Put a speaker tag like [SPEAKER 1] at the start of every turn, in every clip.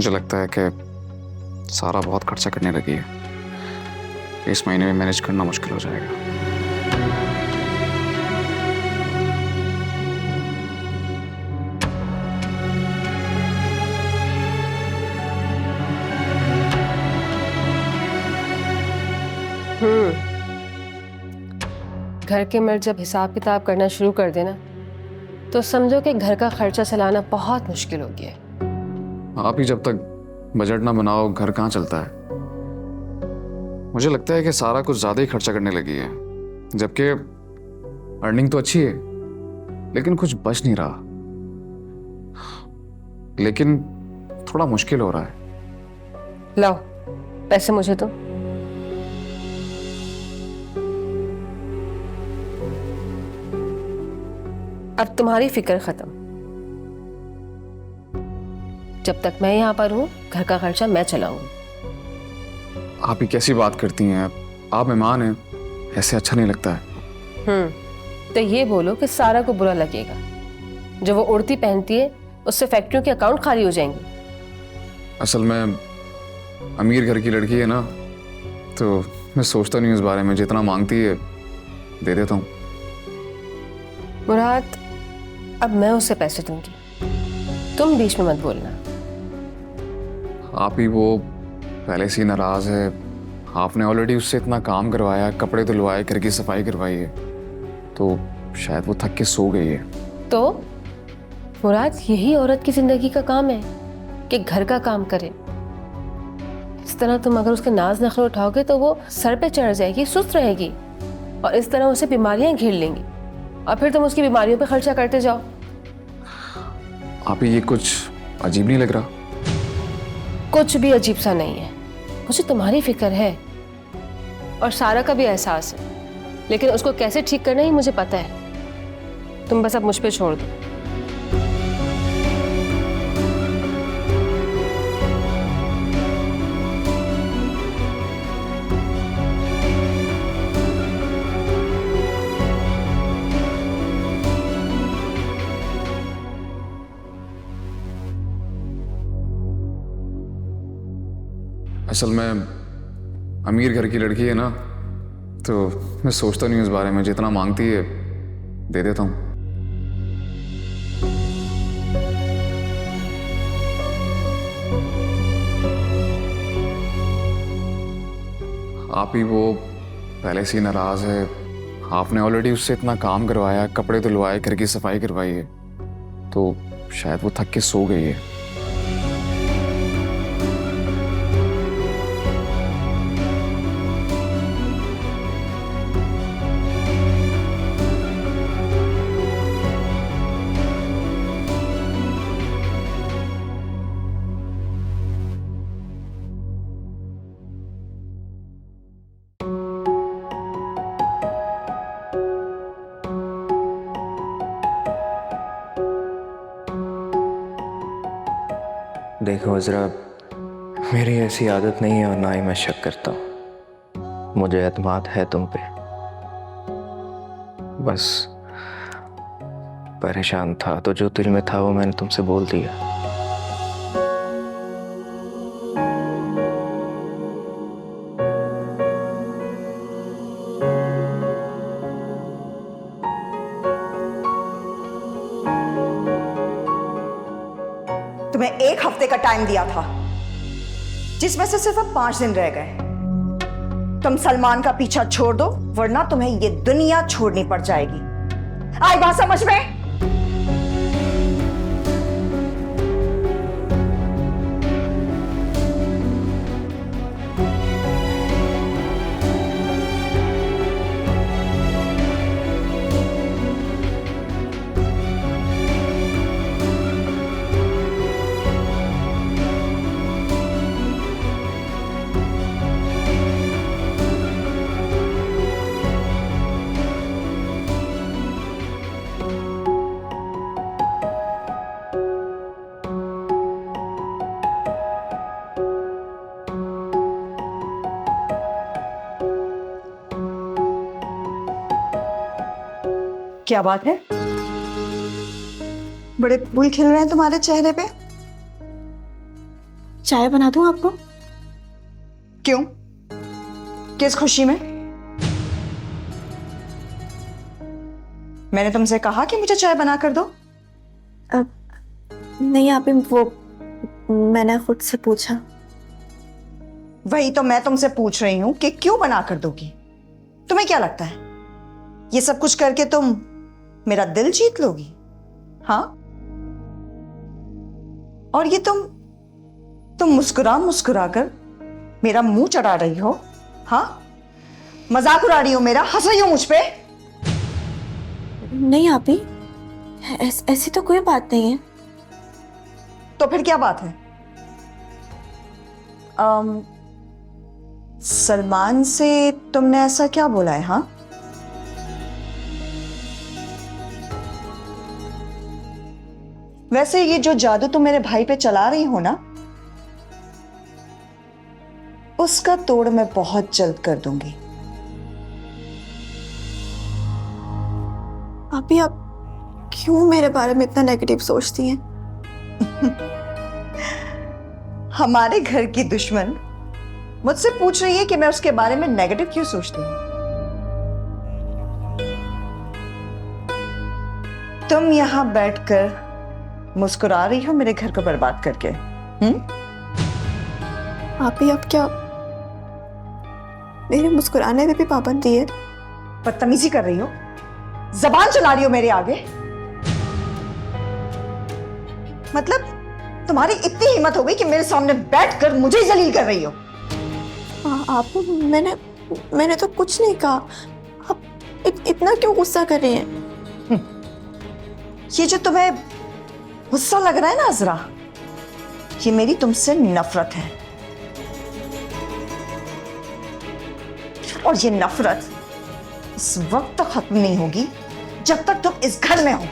[SPEAKER 1] मुझे लगता है कि सारा बहुत खर्चा करने लगी है। इस महीने में मैनेज करना मुश्किल हो जाएगा।
[SPEAKER 2] घर के मर्द जब हिसाब किताब करना शुरू कर देना तो समझो कि घर का खर्चा चलाना बहुत मुश्किल हो गया है।
[SPEAKER 1] आप ही जब तक बजट ना बनाओ घर कहाँ चलता है। मुझे लगता है कि सारा कुछ ज्यादा ही खर्चा करने लगी है, जबकि अर्निंग तो अच्छी है लेकिन कुछ बच नहीं रहा। लेकिन थोड़ा मुश्किल हो रहा है।
[SPEAKER 2] लाओ पैसे मुझे दो। अब तुम्हारी फिक्र खत्म। जब तक मैं यहां पर हूं घर का खर्चा मैं चलाऊंगी।
[SPEAKER 1] आप ही कैसी बात करती हैं? आप मेहमान हैं, ऐसे अच्छा नहीं लगता है।
[SPEAKER 2] तो ये बोलो कि सारा को बुरा लगेगा। जो वो उड़ती पहनती है उससे फैक्ट्रियों के अकाउंट खाली हो जाएंगे।
[SPEAKER 1] असल में अमीर घर की लड़की है ना, तो मैं सोचता नहीं उस बारे में। जितना मांगती है दे देता हूँ।
[SPEAKER 2] मुराद, अब मैं उससे पैसे दूंगी, तुम बीच में मत बोलना।
[SPEAKER 1] आप ही वो पहले से ही नाराज है। आपने ऑलरेडी उससे इतना काम करवाया, कपड़े धुलवाए, घर की सफाई करवाई है, तो शायद वो थक के सो गई है।
[SPEAKER 2] तो मुराद, यही औरत की जिंदगी का काम है कि घर का काम करे। इस तरह तुम अगर उसके नाज नखरे उठाओगे तो वो सर पे चढ़ जाएगी, सुस्त रहेगी और इस तरह उसे बीमारियां घेर लेंगी और फिर तुम उसकी बीमारियों पे खर्चा करते जाओ।
[SPEAKER 1] आप ही ये कुछ अजीब नहीं लग रहा?
[SPEAKER 2] कुछ भी अजीब सा नहीं है। मुझे तुम्हारी फिक्र है और सारा का भी एहसास है, लेकिन उसको कैसे ठीक करना ही मुझे पता है। तुम बस अब मुझ पे छोड़ दो।
[SPEAKER 1] असल में अमीर घर की लड़की है ना, तो मैं सोचता नहीं उस बारे में। जितना मांगती है दे देता हूँ। आप ही वो पहले से ही नाराज है। आपने ऑलरेडी उससे इतना काम करवाया, कपड़े धुलवाए, घर की सफाई करवाई है, तो शायद वो थक के सो गई है।
[SPEAKER 3] देखो अज़रा, मेरी ऐसी आदत नहीं है और ना ही मैं शक करता हूँ। मुझे एतमाद है तुम पे। बस परेशान था तो जो दिल में था वो मैंने तुमसे बोल दिया।
[SPEAKER 4] तुम्हें 1 हफ्ते का टाइम दिया था, जिसमें से सिर्फ अब 5 दिन रह गए। तुम सलमान का पीछा छोड़ दो, वरना तुम्हें ये दुनिया छोड़नी पड़ जाएगी। आई बात समझ में? क्या बात है? बड़े फूल खिल रहे हैं तुम्हारे चेहरे पे।
[SPEAKER 5] चाय बना दूं आपको?
[SPEAKER 4] क्यों? किस खुशी में? मैंने तुमसे कहा कि मुझे चाय बना कर दो?
[SPEAKER 5] नहीं आप ही, वो मैंने खुद से पूछा।
[SPEAKER 4] वही तो मैं तुमसे पूछ रही हूं कि क्यों बना कर दोगी? तुम्हें क्या लगता है ये सब कुछ करके तुम मेरा दिल जीत लोगी? हाँ? और ये तुम मुस्कुरा मुस्कुरा कर मेरा मुंह चढ़ा रही हो? हाँ? मजाक उड़ा रही हो मेरा? हंस रही हो मुझ पे?
[SPEAKER 5] नहीं आप ही, ऐसी तो कोई बात नहीं है।
[SPEAKER 4] तो फिर क्या बात है? सलमान से तुमने ऐसा क्या बोला है? हाँ, वैसे ये जो जादू तुम मेरे भाई पे चला रही हो ना, उसका तोड़ मैं बहुत जल्द कर दूंगी।
[SPEAKER 5] अभी आप क्यों मेरे बारे में इतना नेगेटिव सोचती हैं?
[SPEAKER 4] हमारे घर की दुश्मन मुझसे पूछ रही है कि मैं उसके बारे में नेगेटिव क्यों सोचती हूँ। तुम यहां बैठकर मुस्कुरा रही हो मेरे घर को बर्बाद करके।
[SPEAKER 5] आप ही, अब क्या मेरे मुस्कुराने पे भी पाबंदी है?
[SPEAKER 4] बदतमीजी कर रही हो, जबान चला रही हो मेरे आगे। मतलब तुम्हारी इतनी हिम्मत हो गई कि मेरे सामने बैठकर मुझे ही जलील कर रही हो?
[SPEAKER 5] आप, मैंने तो कुछ नहीं कहा। आप इतना क्यों गुस्सा कर रही हैं?
[SPEAKER 4] ये जो तुम्हें गुस्सा लग रहा है ना अजरा, ये मेरी तुमसे नफरत है। और ये नफरत इस वक्त तक खत्म नहीं होगी जब तक तुम इस घर में हो।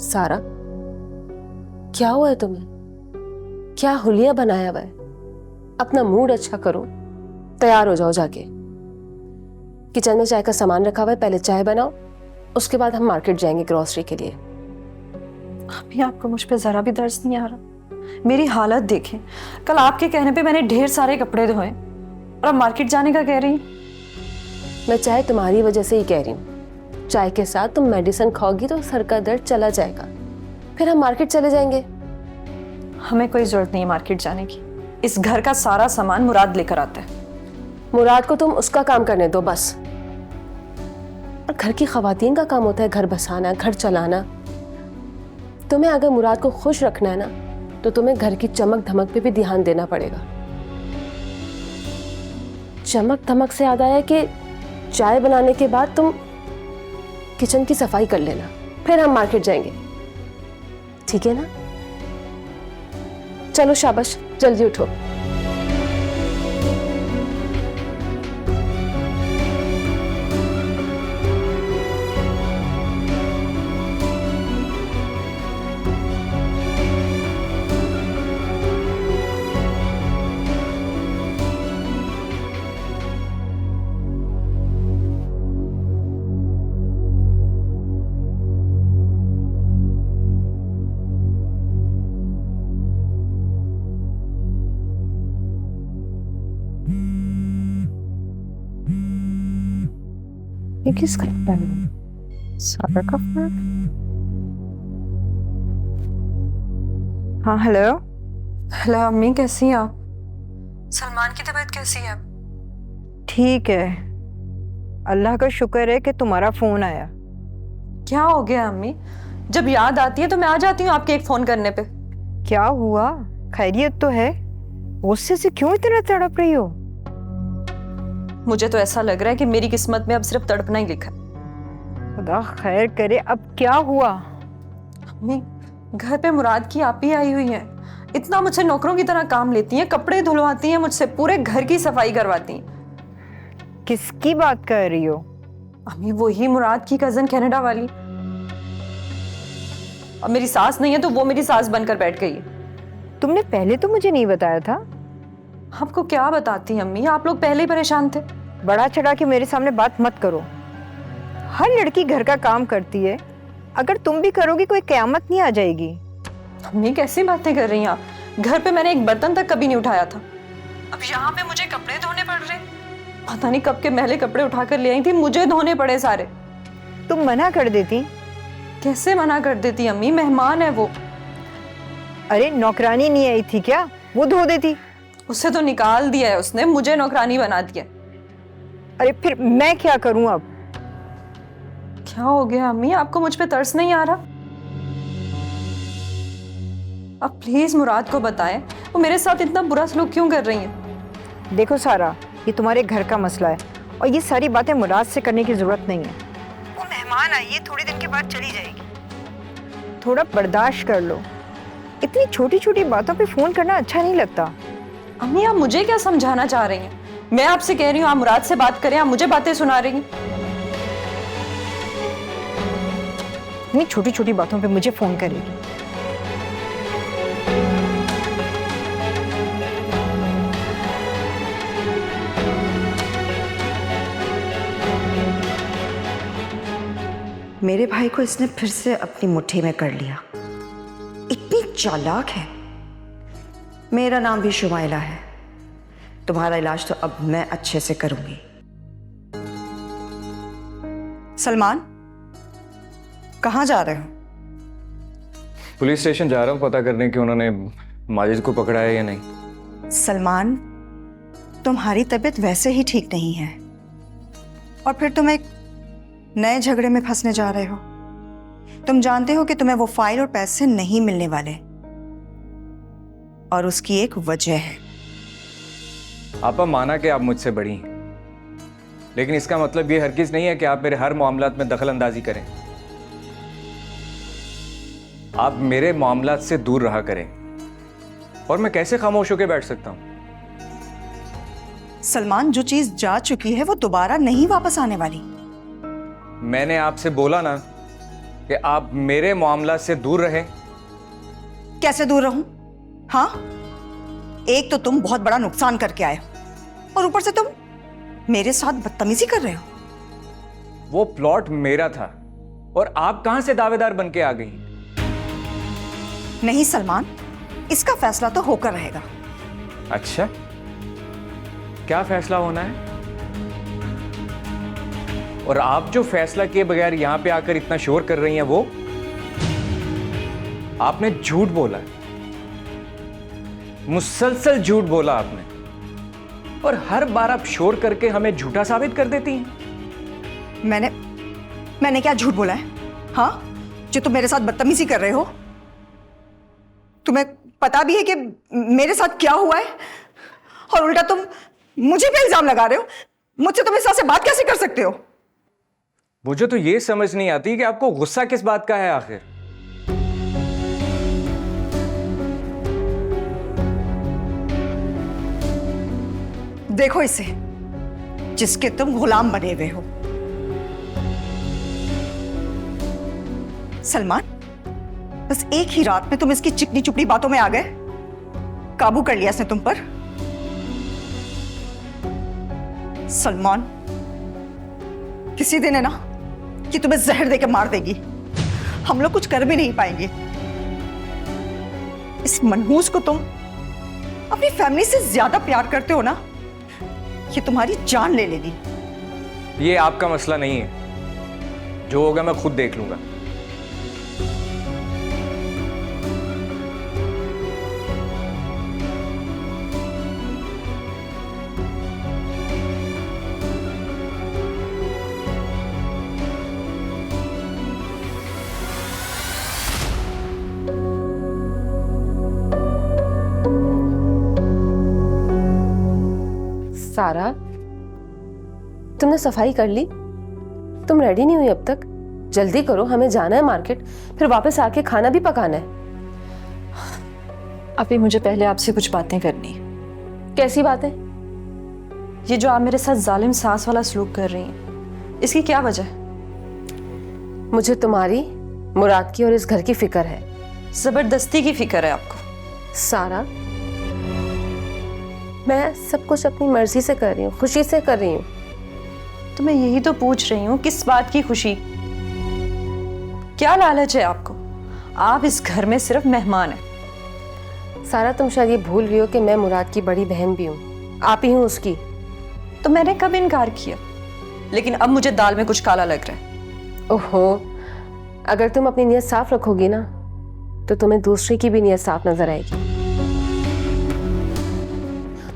[SPEAKER 2] सारा, क्या हुआ है तुम्हें? क्या हुलिया बनाया हुआ है? अपना मूड अच्छा करो, तैयार हो जाओ, जाके किचन में चाय का सामान रखा हुआ है, पहले चाय बनाओ, उसके बाद हम मार्केट जाएंगे ग्रोसरी के लिए।
[SPEAKER 6] अभी आपको मुझ पे जरा भी दर्द नहीं आ रहा? मेरी हालत देखें, कल आपके कहने पे मैंने ढेर सारे कपड़े धोए और अब मार्केट जाने का कह रही।
[SPEAKER 2] मैं चाय तुम्हारी वजह से ही कह रही हूँ। चाय के साथ तुम मेडिसिन खाओगी तो सर का दर्द चला जाएगा, फिर हम मार्केट चले जाएंगे।
[SPEAKER 6] हमें कोई जरूरत नहीं है मार्केट जाने की। इस घर का सारा सामान मुराद लेकर आता है।
[SPEAKER 2] मुराद को तुम उसका काम करने दो बस। और घर की खवातीन का काम होता है घर बसाना, घर चलाना। तुम्हें अगर मुराद को खुश रखना है ना, तो तुम्हें घर की चमक धमक पे भी ध्यान देना पड़ेगा। चमक धमक से याद आया कि चाय बनाने के बाद तुम किचन की सफाई कर लेना, फिर हम मार्केट जाएंगे, ठीक है ना? चलो शाबाश, जल्दी उठो। ये किसका है? सारा का फोन।
[SPEAKER 6] हाँ हेलो। हेलो अम्मी, कैसी हैं आप? सलमान की तबीयत कैसी है?
[SPEAKER 7] ठीक है, अल्लाह का शुक्र है कि तुम्हारा फोन आया।
[SPEAKER 6] क्या हो गया अम्मी? जब याद आती है तो मैं आ जाती हूँ आपके एक फोन करने पे।
[SPEAKER 7] क्या हुआ? खैरियत तो है? गुस्से से क्यों इतना तड़प रही हो?
[SPEAKER 6] मुझे तो ऐसा लग रहा है कि मेरी किस्मत में अब सिर्फ तड़पना ही लिखा है।
[SPEAKER 7] खुदा खैर करे, अब क्या हुआ?
[SPEAKER 6] अम्मी, घर पे मुराद की आप ही आई हुई हैं। इतना मुझसे नौकरों की तरह काम लेती हैं, कपड़े धुलवाती हैं मुझसे, पूरे घर की सफाई करवाती हैं।
[SPEAKER 7] किसकी बात कर रही हो?
[SPEAKER 6] अम्मी, वही मुराद की कजन कनाडा वाली। अब मेरी सास नहीं है तो वो मेरी सास बनकर बैठ गई है।
[SPEAKER 7] तुमने पहले तो मुझे नहीं बताया था।
[SPEAKER 6] आपको क्या बताती अम्मी, आप लोग पहले ही परेशान थे।
[SPEAKER 7] बड़ा चढ़ा के मेरे सामने बात मत करो। हर लड़की घर का काम करती है, अगर तुम भी करोगी कोई कयामत नहीं आ जाएगी।
[SPEAKER 6] अम्मी, कैसी बातें कर रही हैं आप? घर पे मैंने एक बर्तन तक कभी नहीं उठाया था, अब यहाँ पे मुझे कपड़े धोने पड़ रहे। पता नहीं कब के मैले कपड़े उठाकर ले आई थी, मुझे धोने पड़े सारे।
[SPEAKER 7] तुम मना कर देती।
[SPEAKER 6] कैसे मना कर देती अम्मी, मेहमान है वो।
[SPEAKER 7] अरे नौकरानी नहीं आई थी क्या, वो धो देती।
[SPEAKER 6] उसे तो निकाल दिया है उसने, मुझे नौकरानी बना दिया।
[SPEAKER 7] अरे फिर मैं क्या करूं अब?
[SPEAKER 6] क्या हो गया अम्मी, आपको मुझ पे तरस नहीं आ रहा? अब प्लीज मुराद को बताएं, वो मेरे साथ इतना बुरा सलूक क्यों कर रही हैं?
[SPEAKER 7] देखो सारा, ये तुम्हारे घर का मसला है और ये सारी बातें मुराद से करने की जरूरत नहीं है। वो मेहमान आई है, थोड़ी दिन के बाद चली जाएगी। थोड़ा बर्दाश्त कर लो। इतनी छोटी छोटी बातों पे फोन करना अच्छा नहीं लगता।
[SPEAKER 6] अम्मी, आप मुझे क्या समझाना चाह रही हैं? मैं आपसे कह रही हूँ आप मुराद से बात करें, आप मुझे बातें सुना रही हैं।
[SPEAKER 7] इतनी छोटी छोटी बातों पे मुझे फोन करेगी।
[SPEAKER 4] मेरे भाई को इसने फिर से अपनी मुट्ठी में कर लिया। इतनी चालाक है। मेरा नाम भी शुमाइला है। तुम्हारा इलाज तो अब मैं अच्छे से करूंगी। सलमान, कहाँ जा रहे हो?
[SPEAKER 3] पुलिस स्टेशन जा रहा हूँ पता करने कि उन्होंने माजिद को पकड़ा है या नहीं।
[SPEAKER 4] सलमान, तुम्हारी तबीयत वैसे ही ठीक नहीं है और फिर तुम एक नए झगड़े में फंसने जा रहे हो। तुम जानते हो कि तुम्हें वो फाइल और पैसे नहीं मिलने वाले और उसकी एक वजह है।
[SPEAKER 3] आपा, माना कि आप मुझसे बड़ी हैं, लेकिन इसका मतलब ये हरगिज नहीं है कि आप मेरे हर मामलात में दखल अंदाजी करें। आप मेरे मामलात से दूर रहा करें और मैं कैसे खामोश होकर बैठ सकता हूं?
[SPEAKER 4] सलमान, जो चीज जा चुकी है वो दोबारा नहीं वापस आने वाली।
[SPEAKER 3] मैंने आपसे बोला ना कि आप मेरे मामलात से दूर रहें।
[SPEAKER 4] कैसे दूर रहूं? हाँ, एक तो तुम बहुत बड़ा नुकसान करके आए हो और ऊपर से तुम मेरे साथ बदतमीजी कर रहे हो।
[SPEAKER 3] वो प्लॉट मेरा था और आप कहां से दावेदार बन के आ गई?
[SPEAKER 4] नहीं सलमान, इसका फैसला तो होकर रहेगा।
[SPEAKER 3] अच्छा, क्या फैसला होना है? और आप जो फैसला किए बगैर यहां पे आकर इतना शोर कर रही हैं, वो आपने झूठ बोला, मुसलसल झूठ बोला आपने, और हर बार आप शोर करके हमें झूठा साबित कर देती हैं।
[SPEAKER 4] मैंने क्या झूठ बोला है? हाँ, जो तुम मेरे साथ बदतमीजी कर रहे हो। तुम्हें पता भी है कि मेरे साथ क्या हुआ है और उल्टा तुम मुझे पे इल्जाम लगा रहे हो। मुझसे तुम इस तरह से बात कैसे कर सकते हो?
[SPEAKER 3] मुझे तो ये समझ नहीं आती कि आपको गुस्सा किस बात का है आखिर।
[SPEAKER 4] देखो इसे, जिसके तुम गुलाम बने हुए हो। सलमान, बस एक ही रात में तुम इसकी चिकनी चुपड़ी बातों में आ गए। काबू कर लिया इसने तुम पर। सलमान, किसी दिन है ना कि तुम्हें जहर देकर मार देगी। हम लोग कुछ कर भी नहीं पाएंगे। इस मनहूस को तुम अपनी फैमिली से ज्यादा प्यार करते हो ना, ये तुम्हारी जान ले लेगी।
[SPEAKER 3] ये आपका मसला नहीं है, जो होगा मैं खुद देख लूंगा।
[SPEAKER 2] सारा, तुमने सफाई कर ली? तुम रेडी नहीं हुई अब तक? जल्दी करो, हमें जाना है मार्केट, फिर वापस आके खाना भी पकाना है।
[SPEAKER 6] अभी मुझे पहले आपसे कुछ बातें करनी है।
[SPEAKER 2] कैसी बात है?
[SPEAKER 6] ये जो आप मेरे साथ जालिम सास वाला सलूक कर रही हैं, इसकी क्या वजह है?
[SPEAKER 2] मुझे तुम्हारी, मुराद की और इस घर की फिक्र है।
[SPEAKER 6] जबरदस्ती की फिक्र है आपको?
[SPEAKER 2] सारा, मैं सब कुछ अपनी मर्जी से कर रही हूँ, खुशी से कर रही हूँ।
[SPEAKER 6] तो मैं यही तो पूछ रही हूँ, किस बात की खुशी? क्या लालच है आपको? आप इस घर में सिर्फ मेहमान हैं।
[SPEAKER 2] सारा, तुम शायद ये भूल रही हो कि मैं मुराद की बड़ी बहन भी हूँ, आप ही हूँ उसकी।
[SPEAKER 6] तो मैंने कब इनकार किया? लेकिन अब मुझे दाल में कुछ काला लग रहा है।
[SPEAKER 2] ओहो, अगर तुम अपनी नीयत साफ रखोगी ना तो तुम्हें दूसरे की भी नीयत साफ नजर आएगी,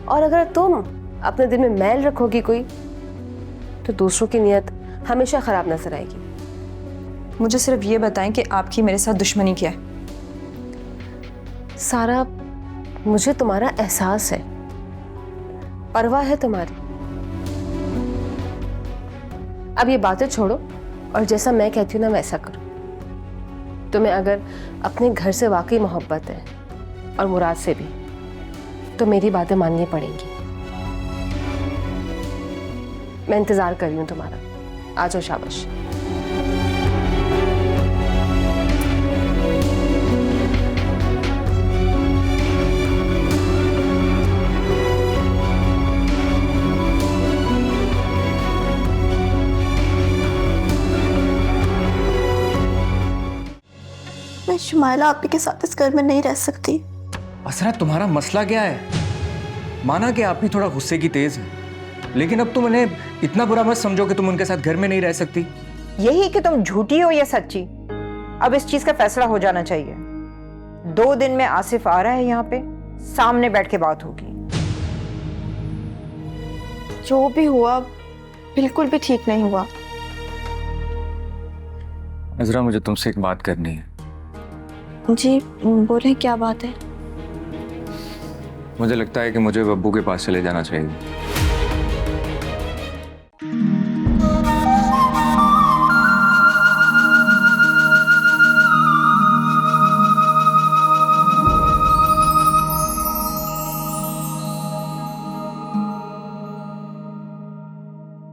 [SPEAKER 2] और अगर तुम अपने दिल में मैल रखोगी कोई तो दूसरों की नीयत हमेशा खराब नजर आएगी।
[SPEAKER 6] मुझे सिर्फ ये बताएं कि आपकी मेरे साथ दुश्मनी क्या है?
[SPEAKER 2] सारा, मुझे तुम्हारा एहसास है, परवाह है तुम्हारी। अब ये बातें छोड़ो और जैसा मैं कहती हूँ ना वैसा करो। तुम्हें अगर अपने घर से वाकई मोहब्बत है और मुराद से भी, तो मेरी बातें माननी पड़ेंगी। मैं इंतजार कर रही हूँ तुम्हारा, आ जाओ, शाबाश।
[SPEAKER 5] मैं शुमाइला आपी के साथ इस घर में नहीं रह सकती।
[SPEAKER 3] असरा, तुम्हारा मसला क्या है? माना कि आप भी थोड़ा गुस्से की तेज है, लेकिन अब तुम उन्हें इतना बुरा मत समझो कि तुम उनके साथ घर में नहीं रह सकती।
[SPEAKER 7] यही कि तुम झूठी हो या सच्ची, अब इस चीज का फैसला हो जाना चाहिए। 2 दिन में आसिफ आ रहा है यहाँ पे, सामने बैठ के बात होगी।
[SPEAKER 5] जो भी हुआ बिल्कुल भी ठीक नहीं हुआ।
[SPEAKER 3] अजरा, मुझे तुमसे एक बात करनी है।
[SPEAKER 5] जी बोले, क्या बात है?
[SPEAKER 3] मुझे लगता है कि मुझे बब्बू के पास चले जाना चाहिए।